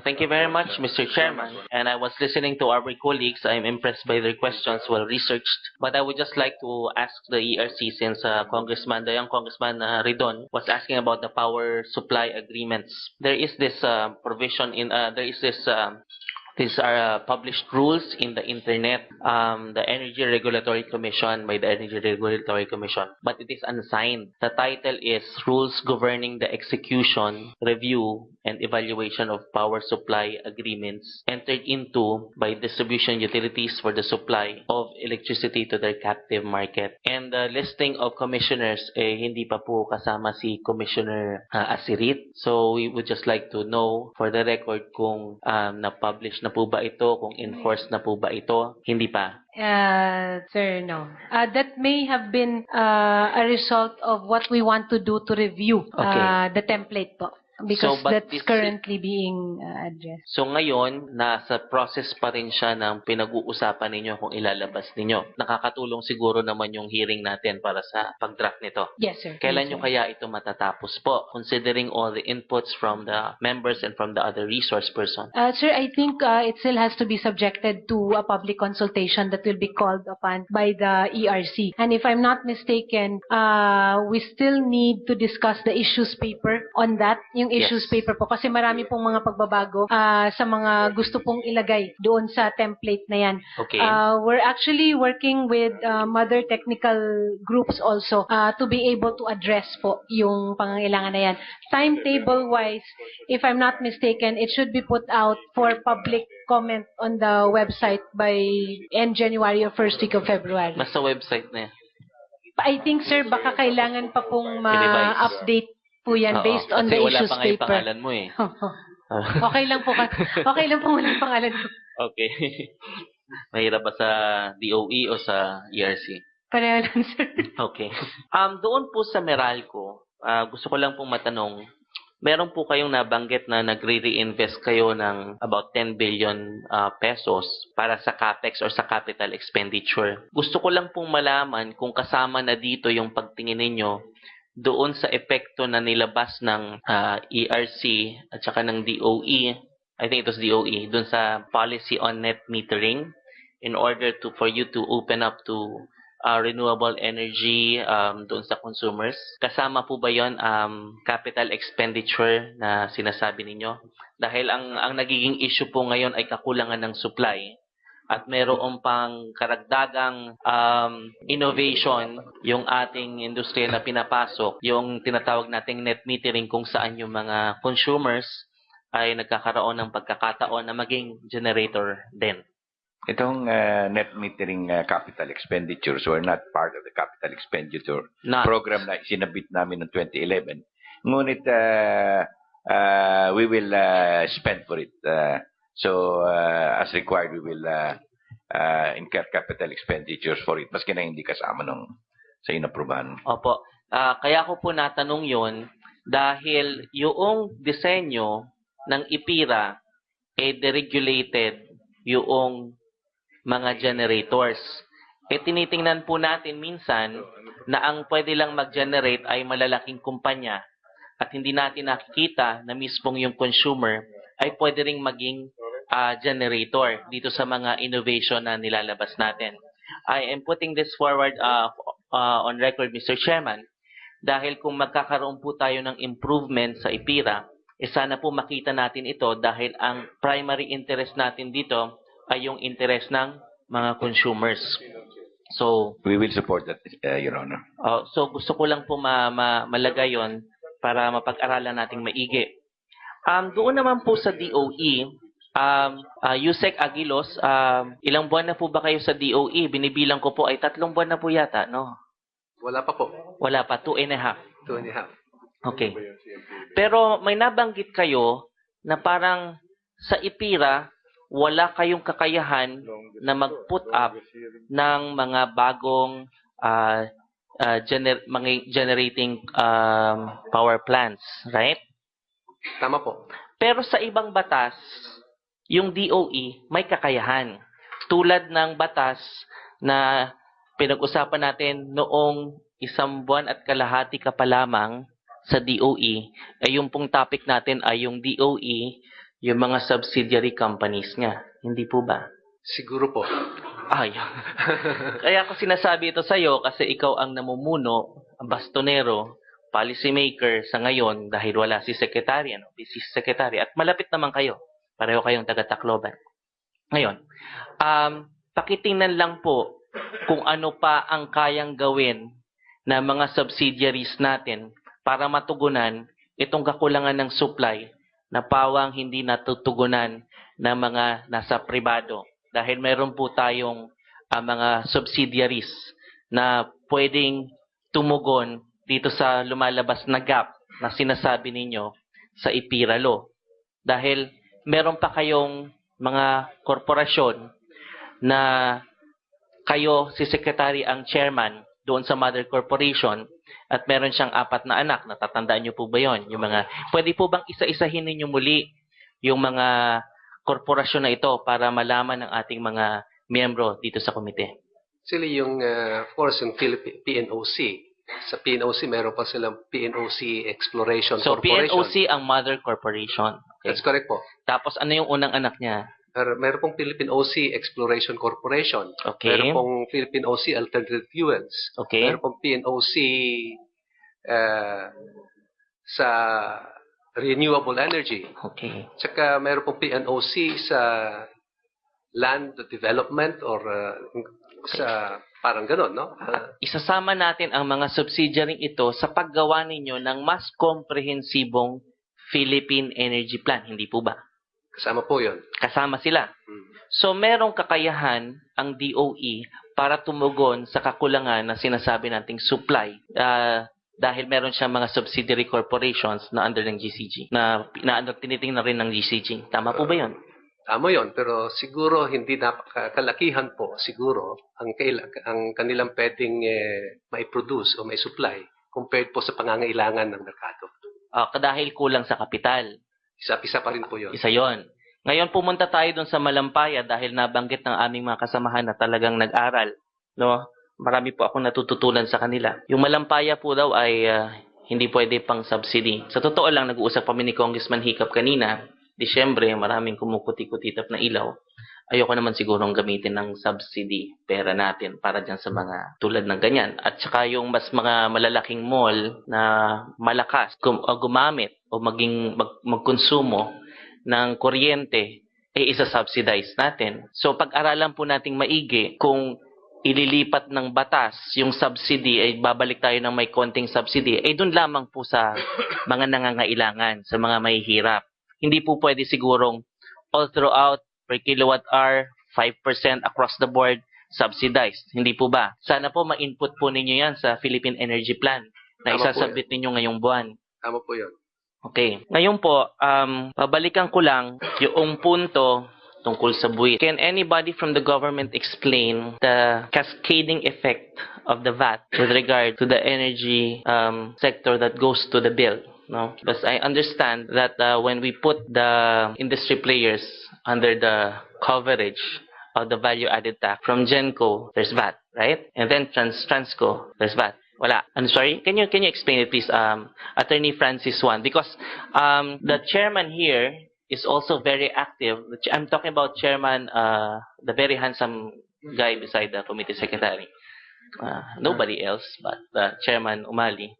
Thank you very much, Mr. Chairman. And I was listening to our colleagues. I'm impressed by their questions, well researched. But I would just like to ask the ERC, since the young Congressman Ridon was asking about the power supply agreements. There is this provision in these are published rules in the internet, the Energy Regulatory Commission, by the Energy Regulatory Commission, but it is unsigned. The title is Rules Governing the Execution, Review, and Evaluation of Power Supply Agreements entered into by distribution utilities for the supply of electricity to their captive market. And the listing of commissioners, hindi pa po kasama si Commissioner Asirit. So we would just like to know for the record kung na-publish na po ba ito, kung enforced na po ba ito? Hindi pa. Sir, no. That may have been a result of what we want to do to review the template po. Because that's currently being addressed. So ngayon, nasa process pa rin siya ng pinag-uusapan ninyo kung ilalabas ninyo. Nakakatulong siguro naman yung hearing natin para sa pag-draft nito. Yes, sir. Kailan nyo kaya ito matatapos po, considering all the inputs from the members and from the other resource person? Sir, I think it still has to be subjected to a public consultation that will be called upon by the ERC. And if I'm not mistaken, we still need to discuss the issues paper on that, yung issues paper po, kasi marami pong mga pagbabago sa mga gusto pong ilagay doon sa template na yan. Okay. We're actually working with other technical groups also to be able to address po yung pangangailangan na yan. Timetable-wise, if I'm not mistaken, it should be put out for public comment on the website by end January or first week of February. Mas sa website na yan. I think, sir, baka kailangan pa pong ma-update po yan based on the issues paper. Kasi wala pa nga yung pangalan mo eh. Okay lang po. Okay lang po walang pangalan ko. Okay. Mahirap ba sa DOE o sa ERC? Pareho lang, sir. Okay. Doon po sa Meralco, gusto ko lang pong matanong, meron po kayong nabanggit na nagre-reinvest kayo ng about 10 billion pesos para sa CAPEX or sa capital expenditure. Gusto ko lang pong malaman kung kasama na dito yung pagtingin ninyo doon sa epekto na nilabas ng ERC at saka ng DOE, I think it was DOE, doon sa policy on net metering in order for you to open up to renewable energy doon sa consumers. Kasama po ba yon capital expenditure na sinasabi ninyo? Dahil ang nagiging issue po ngayon ay kakulangan ng supply. At meron pang karagdagang innovation yung ating industriya na pinapasok, yung tinatawag nating net metering kung saan yung mga consumers ay nagkakaroon ng pagkakataon na maging generator din. Itong net metering capital expenditures were not part of the capital expenditure program na sinabit namin noong 2011. Ngunit we will spend for it. So, as required, we will incur capital expenditures for it, maski na hindi kasama sa inaprubahan. Opo. Kaya ko po natanong yon dahil yung disenyo ng IPIRA deregulated yung mga generators. Tinitingnan po natin minsan na ang pwede lang mag-generate ay malalaking kumpanya at hindi natin nakikita na mismong yung consumer ay pwede ring maging generator dito sa mga innovation na nilalabas natin. I am putting this forward on record, Mr. Chairman, dahil kung magkakaroon po tayo ng improvement sa IPIRA, sana po makita natin ito dahil ang primary interest natin dito ay yung interest ng mga consumers. So, we will support that, Your Honor. So, gusto ko lang po malagay yon para mapag-aralan nating maigi. Doon naman po sa DOE, Yusek Aguilos, ilang buwan na po ba kayo sa DOE? Binibilang ko po ay 3 buwan na po yata, no? Wala pa po. Wala pa, 2.5. 2.5. Okay. Pero may nabanggit kayo na parang sa IPIRA, wala kayong kakayahan na mag-put up ng mga bagong generating power plants, right? Tama po. Pero sa ibang batas, yung DOE may kakayahan. Tulad ng batas na pinag-usapan natin noong 1 buwan at kalahati ka pa lamang sa DOE, ay yung pong topic natin ay yung DOE, yung mga subsidiary companies niya. Hindi po ba? Siguro po. Ay. Kaya ako sinasabi ito sa'yo kasi ikaw ang namumuno, ang bastonero, policymaker sa ngayon dahil wala si Secretary, busy si Secretary. At malapit naman kayo. Pareho kayong taga-Tacloban. Ngayon, pakitingnan lang po kung ano pa ang kayang gawin ng mga subsidiaries natin para matugunan itong kakulangan ng supply na pawang hindi natutugunan ng mga nasa pribado. Dahil meron po tayong mga subsidiaries na pwedeng tumugon dito sa lumalabas na gap na sinasabi ninyo sa IPIRA law. Dahil meron pa kayong mga korporasyon na kayo, si Secretary ang chairman doon sa mother corporation at meron siyang 4 na anak. Natatandaan niyo po ba yon? Yung mga, pwede po bang isa-isahin ninyo muli yung mga korporasyon na ito para malaman ng ating mga miyembro dito sa komite? Actually, yung, of course, yung PNOC. Sa PNOC, meron pa silang PNOC Exploration Corporation. So, PNOC ang mother corporation. Okay. That's correct po. Tapos, ano yung unang anak niya? Meron pong Philippine OC Exploration Corporation. Okay. Meron pong Philippine OC Alternative Fuels. Okay. Meron pong PNOC sa renewable energy. Okay. Tsaka meron pong PNOC sa land development or sa parang ganon, no? Isasama natin ang mga subsidiary ito sa paggawa ninyo ng mas komprehensibong Philippine Energy Plan. Hindi po ba? Kasama po yun. Kasama sila. So, merong kakayahan ang DOE para tumugon sa kakulangan na sinasabi nating supply dahil meron siyang mga subsidiary corporations na under ng GCG, na tinitingnan rin ng GCG. Tama po ba yun? Tama yun, pero siguro hindi napakalakihan po siguro ang kanilang pwedeng mai-produce o mai-supply compared po sa pangangailangan ng merkado. Dahil kulang sa kapital. Isa pa rin po yun. Isa yon. Ngayon pumunta tayo doon sa Malampaya dahil nabanggit ng aming mga kasamahan na talagang nag-aral. No? Marami po akong natututunan sa kanila. Yung Malampaya po daw ay hindi pwede pang subsidy. Sa totoo lang, nag-uusap kami ni Congressman Hiccup kanina. Disyembre, maraming kumukuti-kutitap na ilaw. Ayoko naman sigurong gamitin ng subsidy pera natin para dyan sa mga tulad ng ganyan. At saka yung mas mga malalaking mall na malakas gumamit o magkonsumo ng kuryente, isa-subsidize natin. So pag-aralan po nating maigi kung ililipat ng batas yung subsidy, ay babalik tayo ng may konting subsidy, dun lamang po sa mga nangangailangan, sa mga mahihirap. Hindi po pwede sigurong all throughout per kilowatt hour, 5% across the board, subsidized. Hindi po ba? Sana po ma-input po ninyo yan sa Philippine Energy Plan na isasubmit ninyo ngayong buwan. Tama po yun. Okay. Ngayon po, pabalikan ko lang yung punto tungkol sa buwis. Can anybody from the government explain the cascading effect of the VAT with regard to the energy sector that goes to the bill? No? Because I understand that when we put the industry players under the coverage of the value-added tax from Genco, there's VAT, right? And then Transco, there's VAT. Wala. I'm sorry. Can you explain it, please, Attorney Francis Juan? Because the chairman here is also very active. I'm talking about Chairman, the very handsome guy beside the committee secretary. Nobody else, but Chairman Umali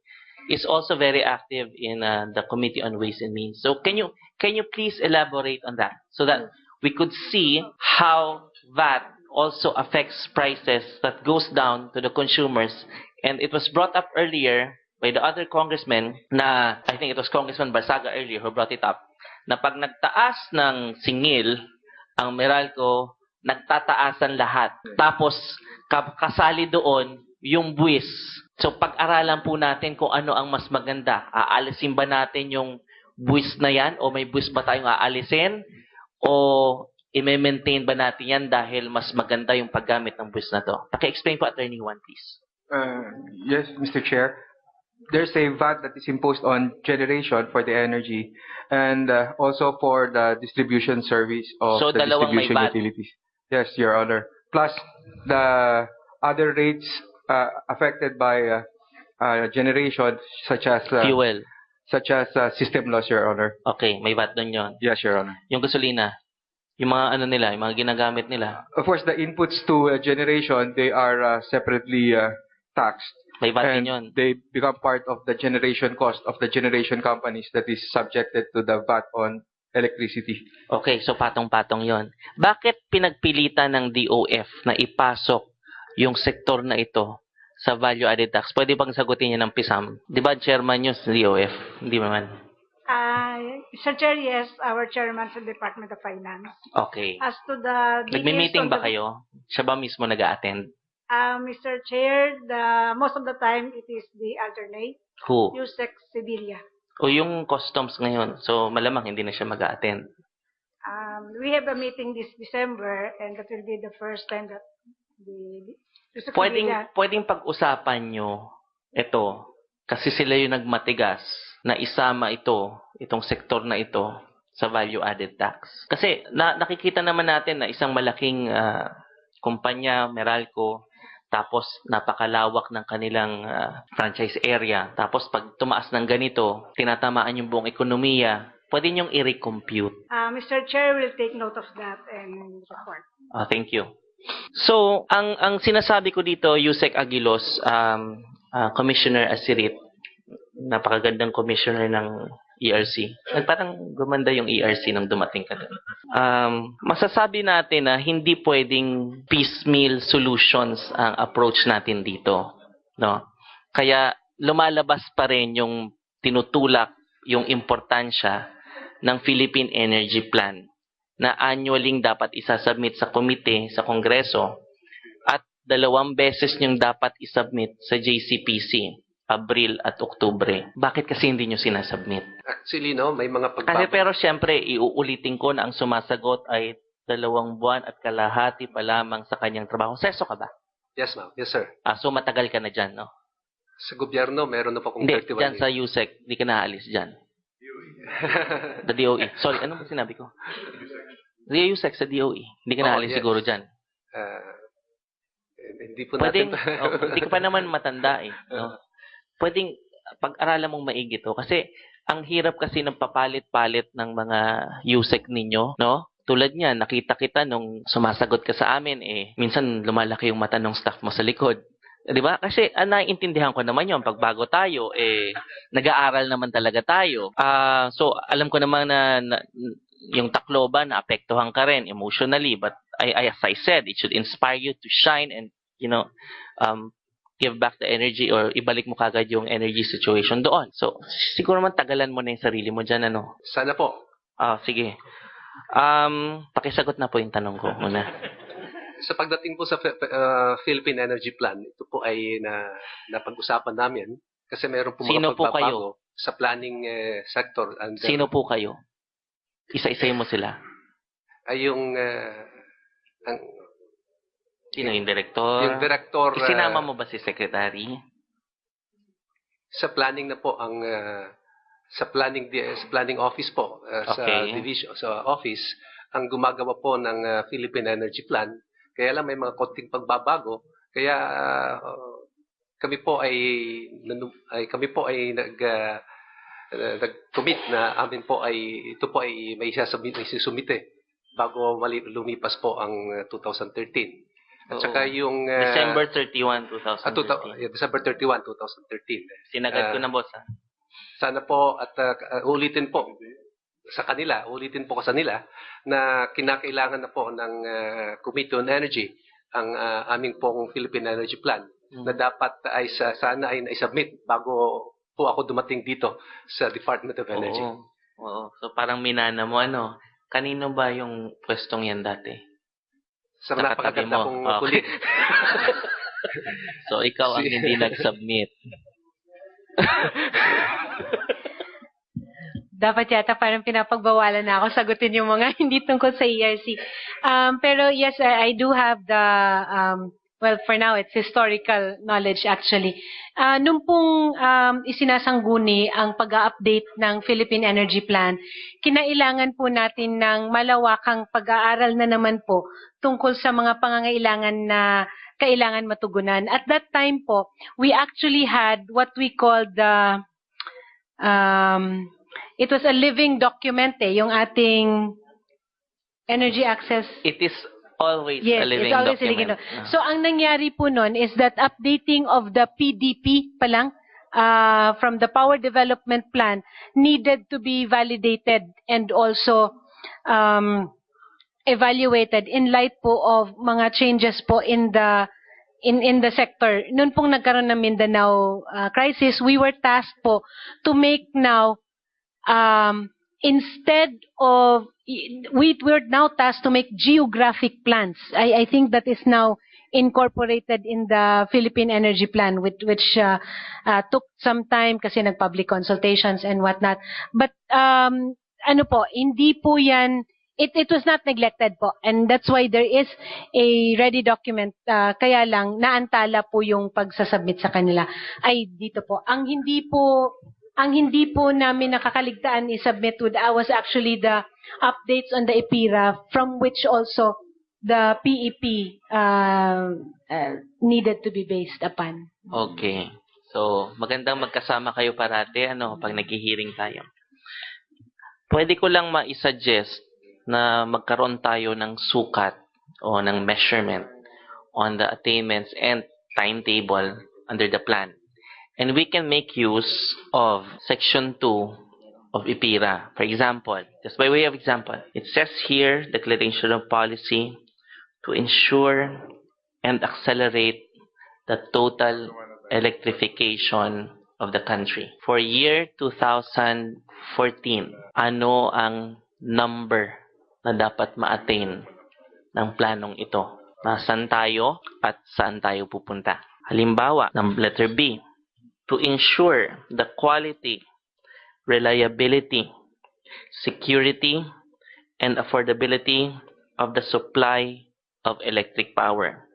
is also very active in the Committee on Ways and Means. So can you please elaborate on that so that we could see how VAT also affects prices that goes down to the consumers? And it was brought up earlier by the other congressman na, I think it was Congressman Barsaga earlier who brought it up, na pag nagtaas ng singil, ang Meralco, nagtataasan lahat. Tapos, kasali doon yung buwis. So, pag-aralan po natin kung ano ang mas maganda. Aalisin ba natin yung buwis na yan? O may buwis ba tayong aalisin? O i-maintain ba natin yan dahil mas maganda yung paggamit ng buwis na to? Paki-explain po, Attorney Juan, please. Yes, Mr. Chair. There's a VAT that is imposed on generation for the energy and also for the distribution service of the distribution utilities. Yes, Your Honor. Plus the other rates affected by generation, such as fuel, such as system loss, Your Honor. Okay, may VAT doon yun. Yes, Your Honor. Yung gasolina, yung mga ano nila, yung mga ginagamit nila, Of course, the inputs to generation, they are separately taxed. may VAT din And yun. they become part of the generation cost of the generation companies that is subjected to the VAT on electricity. Okay, so patong-patong yon. Bakit pinagpilitan ng DOF na ipasok yung sektor na ito sa value added tax? Pwede bang sagutin niya ng PISAM? Di ba chairman nyo sa DOF? Hindi naman. Mr. Chair, yes, our chairman sa Department of Finance. Okay. As to the Nagmi-meeting ba kayo? Siya ba mismo nag-a-attend? Mr. Chair, most of the time it is the alternate, Who? Yusek Sevilla. O yung customs ngayon. So malamang hindi na siya mag-a-attend. We have a meeting this December, and that will be the first time that the Yusek Sevilla. Pwedeng pag-usapan nyo ito kasi sila yung nagmatigas na isama itong sektor na ito sa value added tax. Kasi nakikita naman natin na isang malaking kumpanya, Meralco, tapos napakalawak ng kanilang franchise area. Tapos pag tumaas ng ganito, tinatamaan yung buong ekonomiya, pwede nyong i-recompute. Mr. Chair will take note of that and report. Thank you. So, ang sinasabi ko dito, Yusek Aguilos, Commissioner Asirit, napakagandang commissioner ng ERC. Parang gumanda yung ERC nang dumating ka doon. Masasabi natin na hindi pwedeng piecemeal solutions ang approach natin dito. No? Kaya lumalabas pa rin yung tinutulak yung importansya ng Philippine Energy Plan na annually dapat isasubmit sa komite, sa Kongreso, at 2 beses niyong dapat isubmit sa JCPC. Abril at Oktubre. Bakit kasi hindi nyo sinasubmit? Actually, no, may mga Kasi pero syempre, iuulitin ko na ang sumasagot ay 2 buwan at kalahati pa lamang sa kanyang trabaho. Seso ka ba? Yes, ma'am. Yes, sir. So matagal ka na dyan, no? Sa gobyerno, meron na po akong Hindi, 31 dyan sa years. USEC, di ka naalis dyan. The DOE. Sorry, ano ba sinabi ko? The USEC sa DOE. Hindi ka naalis yes. siguro dyan. Hindi po Pwedeng, natin... hindi ka pa naman matanda eh. No? Pwedeng pag-aralan mong maigi to kasi ang hirap kasi ng papalit-palit ng mga USEC ninyo, no? Tulad niyan, nakita kita nung sumasagot ka sa amin, minsan lumalaki yung mata ng staff mo sa likod. 'Di ba? Kasi naiintindihan ko naman 'yon, pagbago tayo, nag-aaral naman talaga tayo. So alam ko naman na yung Tacloban naapektuhan ka rin emotionally, but as I said, it should inspire you to shine and give back the energy or ibalik mo kagad yung energy situation doon. So, siguro man tagalan mo na yung sarili mo dyan, ano? Sana po. Sige. Pakisagot na po yung tanong ko muna. Sa pagdating po sa Philippine Energy Plan, ito po ay napag-usapan namin kasi mayroon po mga pagbabago sa planning sector. And, Sino po kayo? Isa-isay mo sila. Ay yung... Sino yung director? Yung director... Isinama mo ba si secretary? Sa planning na po ang sa planning office po sa division sa office ang gumagawa po ng Philippine Energy Plan. Kaya lang may mga konting pagbabago. Kaya kami po ay nag-commit na amin po ay ito po ay may susumite bago lumipas po ang 2013. At saka yung... December 31, 2013. December 31, 2013. Sinagad ko na, boss. Sana po at ulitin po ko sa nila na kinakailangan na po ng Committee on Energy ang aming pong Philippine Energy Plan na dapat ay sana ay na-submit bago po ako dumating dito sa Department of Energy. Oo. So parang minana mo, kanino ba yung pwestong yan dati? Sa napakaganda kong kulit. So, ikaw ang hindi nag-submit. Dapat yata parang pinapagbawalan na ako sagutin yung mga hindi tungkol sa ERC. Pero yes, I do have the, well, for now, it's historical knowledge actually. Nung pong isinasangguni ang pag-update ng Philippine Energy Plan, kinailangan po natin ng malawakang pag-aaral na naman po tungkol sa mga pangangailangan na kailangan matugunan. At that time po, we actually had what we call the it was a living document yung ating energy access. It is always Yes, a living it's always document. a living So, ang nangyari po nun is that updating of the PDP pa lang, from the Power Development Plan needed to be validated and also evaluated in light po of mga changes po in the sector. Noon pong nagkaroon ng Mindanao crisis, we were tasked po to make now instead of we're now tasked to make geographic plans. I think that is now incorporated in the Philippine Energy Plan, which took some time kasi nag-public consultations and whatnot. But ano po, hindi po yan. It was not neglected po, and that's why there is a ready document. Kaya lang naantala po yung pagsasubmit sa kanila. Ay dito po. Ang hindi po namin nakakaligtaan i-submit was actually the updates on the EPIRA, from which also the PEP needed to be based upon. Okay. So, magandang magkasama kayo parate pag naghihiring tayo. Pwede ko lang ma-suggest na magkaroon tayo ng sukat o ng measurement on the attainments and timetable under the plan. And we can make use of Section 2 of EPIRA. For example, just by way of example, it says here, Declaration of Policy to ensure and accelerate the total electrification of the country. For year 2014, ano ang number na dapat ma-attain ng planong ito? Nasaan tayo at saan tayo pupunta? Halimbawa, ng letter B, to ensure the quality, reliability, security, and affordability of the supply of electric power.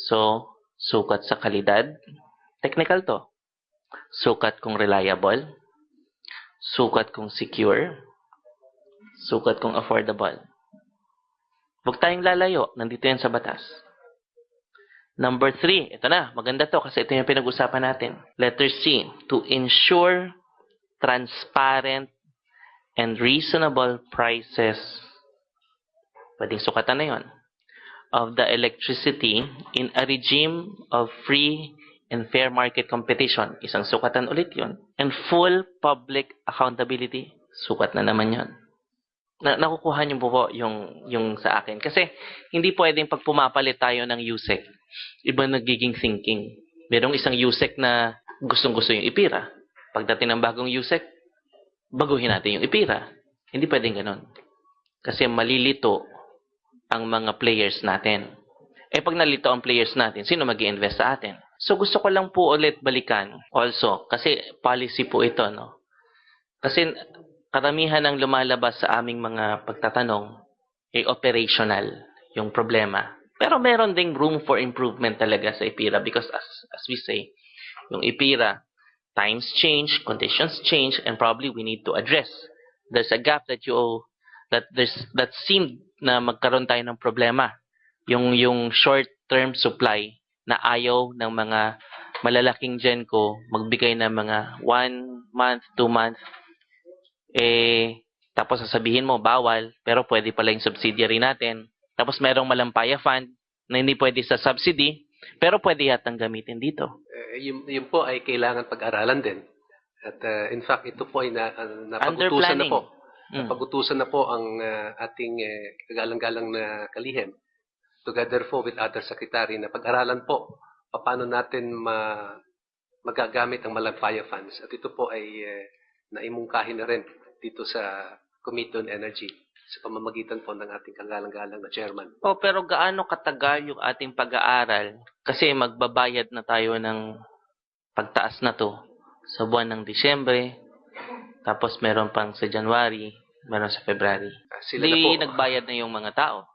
So, sukat sa kalidad, technical to. Sukat kung reliable, sukat kung secure, sukat kung affordable. Huwag tayong lalayo, nandito yan sa batas. Number 3, ito na, maganda to kasi ito yung pinag-usapan natin. Letter C, to ensure transparent and reasonable prices, pwedeng sukatan na yun, of the electricity in a regime of free and fair market competition. Isang sukatan ulit yun. And full public accountability, sukat na naman yun. Nakukuha niyo po yung sa akin. Kasi hindi pwedeng pag pumapalit tayo ng USEC, iba nagiging thinking. Merong isang USEC na gustong-gusto yung EPIRA. Pagdating ng bagong USEC, baguhin natin yung EPIRA. Hindi pwedeng ganun. Kasi malilito ang mga players natin. Pag nalito ang players natin, sino mag-i-invest sa atin? So gusto ko lang po ulit balikan also, kasi policy po ito, no? Kasi karamihan ng lumalabas sa aming mga pagtatanong operational yung problema. Pero meron ding room for improvement talaga sa EPIRA because as we say, yung EPIRA, times change, conditions change, and probably we need to address. There's a gap that seemed na magkaroon tayo ng problema. Yung short-term supply na ayaw ng mga malalaking genco magbigay ng mga 1 month, 2 months, tapos sasabihin mo, bawal, pero pwede pala yung subsidiary natin. Tapos merong malampaya fund na hindi pwede sa subsidy, pero pwede yatang gamitin dito. Yun po ay kailangan pag-aralan din. At in fact, ito po ay napag-utusan na po. Napag-utusan na po ang ating kagalang-galang na kalihim, together po with other secretary, na pag-aralan po paano natin magagamit ang malampaya funds. At ito po ay naimungkahin na rin dito sa Committee on Energy sa pamamagitan po ng ating kagalang-galang na chairman. Pero gaano katagal yung ating pag-aaral? Kasi magbabayad na tayo ng pagtaas na to sa buwan ng Disyembre, tapos meron pang sa January, meron sa February. Nagbayad na yung mga tao.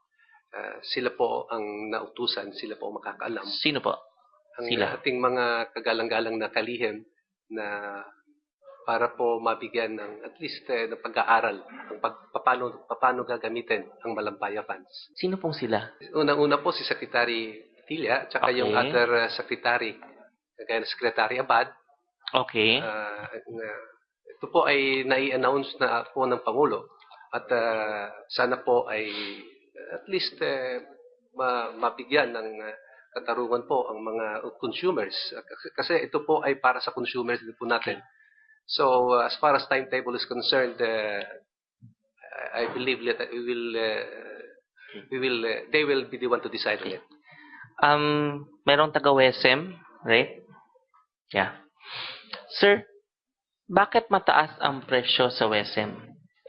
Sila po ang nautusan, sila po ang makakaalam. Sino po? Ang ating mga kagalang-galang na kalihim na para po mabigyan ng at least ng pag-aaral ng paano gagamitin ang malampaya funds. Sino pong sila? Unang-una po si Secretary Tilia, tsaka yung other secretary, kagaya na Secretary Abad. Okay. ito po ay nai-announce na po ng Pangulo at sana po ay at least mabigyan ng katarungan po ang mga consumers. Kasi ito po ay para sa consumers din po natin. So as far as timetable is concerned, I believe that they will be the one to decide on it. Merong taga-WSM, right? Yeah. Sir, bakit mataas ang presyo sa WSM?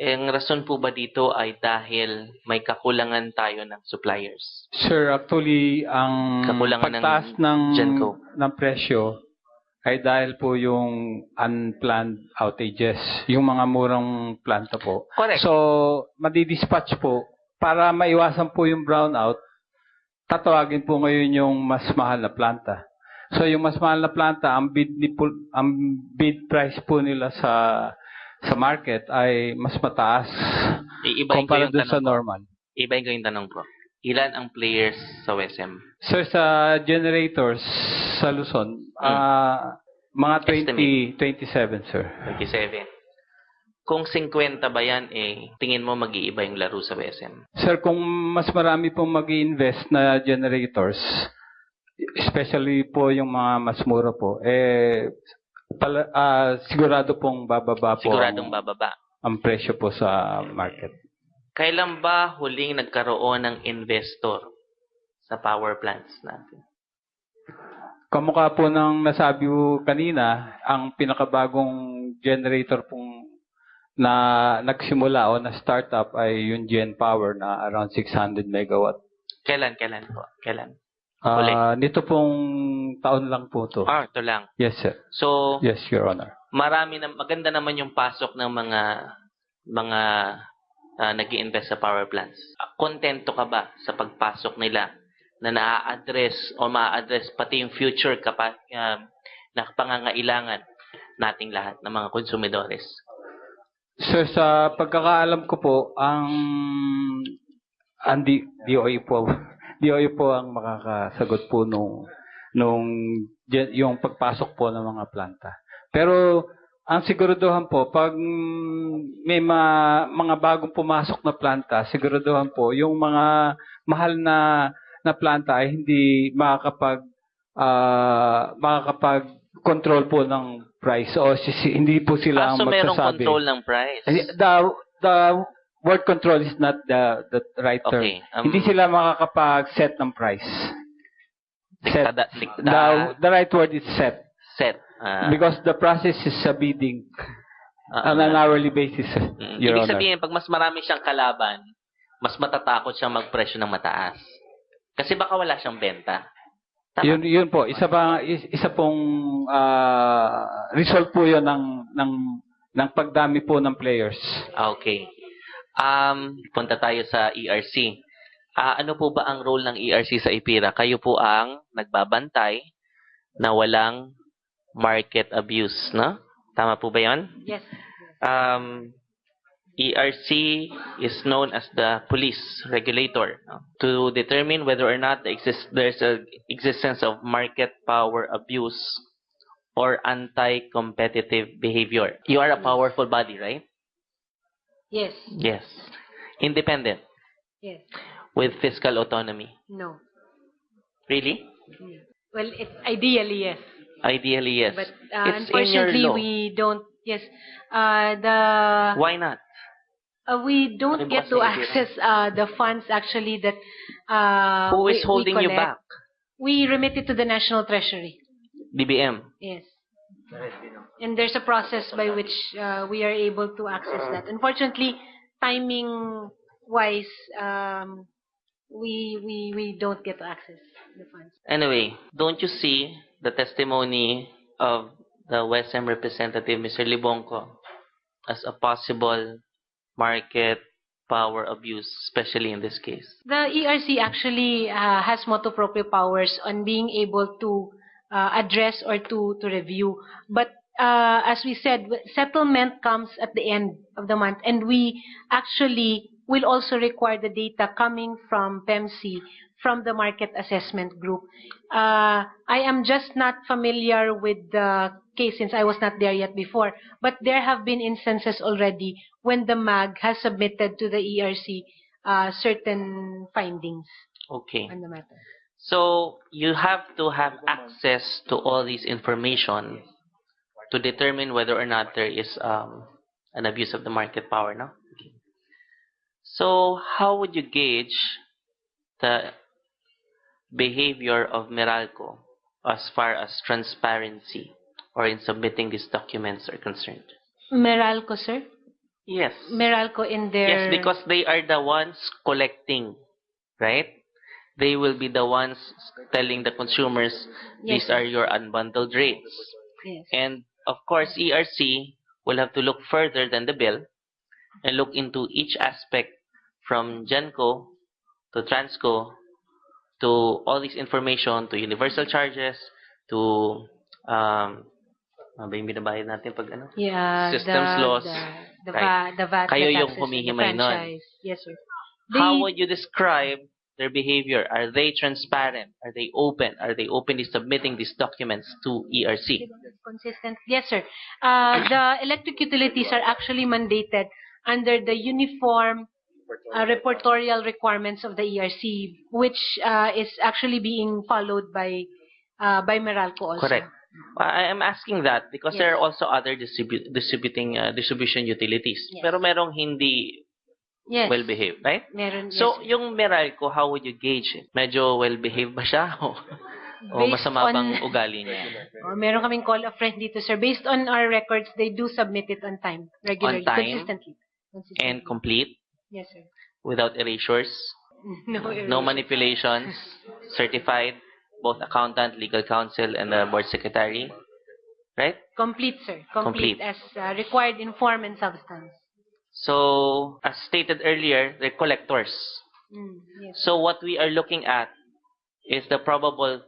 Ang rason po ba dito ay dahil may kakulangan tayo ng suppliers? Sir, actually, ang Kakulangan pagtaas ng Genco. ng presyo ay dahil po yung unplanned outages, yung mga murang planta po. Correct. So, madidispatch po, para maiwasan po yung brownout, tatawagin po ngayon yung mas mahal na planta. So, yung mas mahal na planta, ang bid price po nila sa market ay mas mataas kumpara dun sa normal. Ibahin ko yung tanong ko. Ilan ang players sa WSM? Sir, sa generators sa Luzon, mga 27, sir. 27. Kung 50 ba yan, tingin mo mag-iiba yung laro sa WSM? Sir, kung mas marami pong mag-i-invest na generators, especially po yung mga mas mura po, sigurado pong bababa po bababa ang presyo po sa market. Kailan ba huling nagkaroon ng investor sa power plants natin? Kamukha po ng nasabi ko kanina, ang pinakabagong generator pong na nagsimula o na startup ay yung Gen Power na around 600 megawatt. Kailan po? Nito pong taon lang po to. Ito lang. Yes, sir. So, yes, Your Honor. Maganda naman yung pasok ng mga nag-i-invest sa power plants. Kontento ka ba sa pagpasok nila na na-address o ma-address pati yung future na pangangailangan nating lahat ng mga konsumidores? Sir, sa pagkakaalam ko po, ang DOE po ang makakasagot po yung pagpasok po ng mga planta. Pero ang siguraduhan po, pag may mga bagong pumasok na planta, siguraduhan po, yung mga mahal na planta ay hindi makakapag-control po ng price o hindi po sila ang magsasabi. Merong control ng price? The word control is not the right term. Okay, hindi sila makakapag-set ng price. Set. The right word is set. Set. Because the process is a bidding on an hourly basis. Ibig sabihin, pag mas marami siyang kalaban, mas matatakot siyang magpresyo ng mataas. Kasi baka wala siyang benta. Tama? Yun po. Isa pong result po yun ng pagdami po ng players. Okay. Punta tayo sa ERC. Ano po ba ang role ng ERC sa IPIRA? Kayo po ang nagbabantay na walang market abuse, no? Tama po ba yun? Yes. ERC is known as the police regulator, no? To determine whether or not there's an existence of market power abuse or anti-competitive behavior. You are a powerful body, right? Yes. Yes. Independent. Yes. With fiscal autonomy. No. Really? Well, ideally, yes. Ideally, yes. But It's unfortunately, in your law. we don't. Yes. Why not? We don't get to access the funds actually that Who is holding we you collect. back? We remit it to the National Treasury. DBM. Yes. And there's a process by which we are able to access that. Unfortunately, timing-wise, we don't get to access the funds. Anyway, don't you see the testimony of the WSM representative, Mr. Libongco, as a possible market power abuse, especially in this case? The ERC actually has motu proprio powers on being able to address or to review. But as we said, settlement comes at the end of the month, and we actually will also require the data coming from PEMC, from the market assessment group. I am just not familiar with the case since I was not there yet before, but there have been instances already when the MAG has submitted to the ERC certain findings Okay. on the matter. So you have to have access to all this information to determine whether or not there is an abuse of the market power, no? Okay. So how would you gauge the behavior of Meralco as far as transparency or in submitting these documents are concerned? Meralco, sir? Yes. Meralco in their... Yes, because they are the ones collecting, right? They will be the ones telling the consumers, Yes, these sir. are your unbundled rates. Yes. And of course, ERC will have to look further than the bill and look into each aspect from Genco to Transco to all this information, to universal charges, to ano ba yung binabayad natin pag ano? Yeah, Systems laws. the Right. VAT, Kayo the yung taxes, humihimay the nun. franchise. Yes, sir. How would you describe their behavior? Are they transparent? Are they open? Are they openly submitting these documents to ERC? Consistent. Yes, sir. The electric utilities are actually mandated under the uniform reportorial requirements of the ERC, which is actually being followed by Meralco also. Correct. I am asking that because Yes. there are also other distribution utilities. Yes. Pero merong hindi Yes. well-behaved, right? Meron, So, yes, sir. yung Meralco, how would you gauge it? Medyo well-behaved ba siya? O Based masama on- bang ugali niya? Meron kaming call of friend dito, sir. Based on our records, they do submit it on time, regularly, On time? consistently. And complete? Yes, sir. Without erasures? No, No manipulations? Certified? Both accountant, legal counsel, and the board secretary? Right? Complete, sir. Complete. As required in form and substance. So, as stated earlier, they're collectors. Yes. So, what we are looking at is the probable,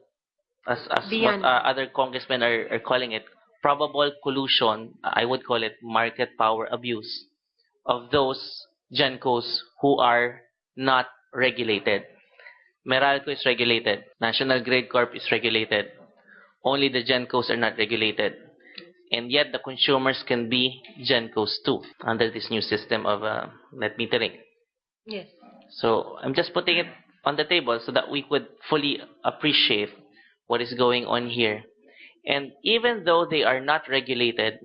as what Beyond. other congressmen are calling it, probable collusion, I would call it market power abuse, of those GenCos who are not regulated. Meralco is regulated. National Grid Corp is regulated. Only the GenCos are not regulated. And yet the consumers can be GenCos too under this new system of net metering. Yes. So I'm just putting it on the table so that we could fully appreciate what is going on here. And even though they are not regulated,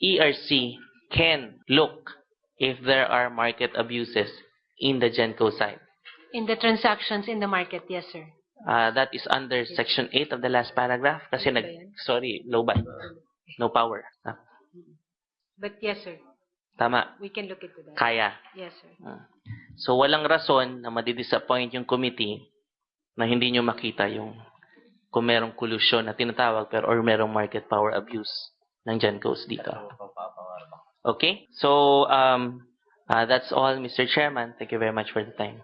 ERC can look if there are market abuses in the GenCo side. In the transactions in the market, yes, sir. That is under Section 8 of the last paragraph. Kasi low bat. No power. But yes, sir. Tama. We can look into that. Kaya. Yes, sir. So walang rason na madidisappoint yung committee na hindi nyo makita yung kung merong collusion na tinatawag or merong market power abuse ng GenCos dito. Okay? So that's all, Mr. Chairman. Thank you very much for the time.